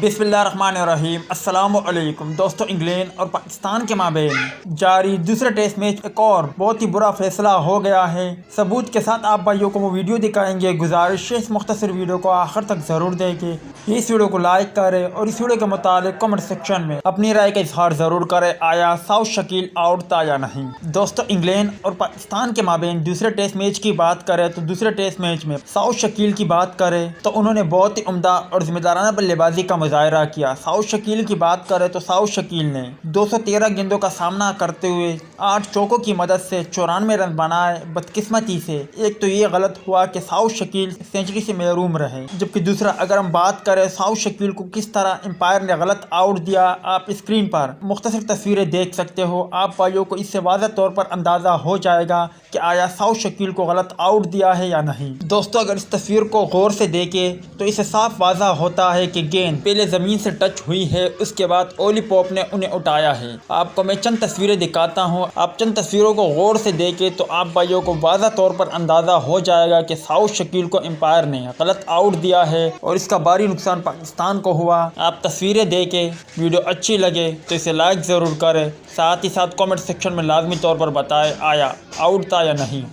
बिस्मिल्लाहिर्रहमानिर्रहीम। अस्सलाम वालेकुम दोस्तों, इंग्लैंड और पाकिस्तान के माबेन जारी दूसरे टेस्ट मैच एक और बहुत ही बुरा फैसला हो गया है। सबूत के साथ आप भाइयों को वो वीडियो दिखाएंगे। गुजारिश है इस मुख्तसर वीडियो को आखिर तक ज़रूर देखें। इस वीडियो को लाइक करें और इस वीडियो के मुताबिक कमेंट सेक्शन में अपनी राय का इजहार ज़रूर करें। आया साउथ शकील आउट था या नहीं। दोस्तों, इंग्लैंड और पाकिस्तान के माबेन दूसरे टेस्ट मैच की बात करें तो दूसरे टेस्ट मैच में साउथ शकील की बात करें तो उन्होंने बहुत ही उम्दा और जिम्मेदाराना बल्लेबाजी का मुजाहरा किया। साउथ शकील की बात करें तो साउथ शकील ने 213 गेंदों का सामना करते हुए 8 चौकों की मदद से 94 रन बनाए। बदकिस्मती से एक तो ये गलत हुआ कि साउथ शकील सेंचुरी से महरूम रहे, जबकि दूसरा अगर हम बात करें साउथ शकील को किस तरह एम्पायर ने गलत आउट दिया, आप स्क्रीन पर मुख्तसर तस्वीरें देख सकते हो। आप भाइयों को इससे वाज़ह तौर पर अंदाज़ा हो जाएगा कि आया साउथ शकील को गलत आउट दिया है या नहीं। दोस्तों, अगर इस तस्वीर को गौर से देखें तो इससे साफ वाज़ा होता है कि गेंद पहले ज़मीन से टच हुई है, उसके बाद ओली पॉप ने उन्हें उठाया है। आपको मैं चंद तस्वीरें दिखाता हूँ, आप चंद तस्वीरों को गौर से देखें तो आप भाइयों को वाज़ा तौर पर अंदाज़ा हो जाएगा कि साउथ शकील को एम्पायर ने गलत आउट दिया है और इसका भारी नुकसान पाकिस्तान को हुआ। आप तस्वीरें देखें, वीडियो अच्छी लगे तो इसे लाइक ज़रूर करें, साथ ही साथ कमेंट सेक्शन में लाजमी तौर पर बताएं आया आउट था या नहीं।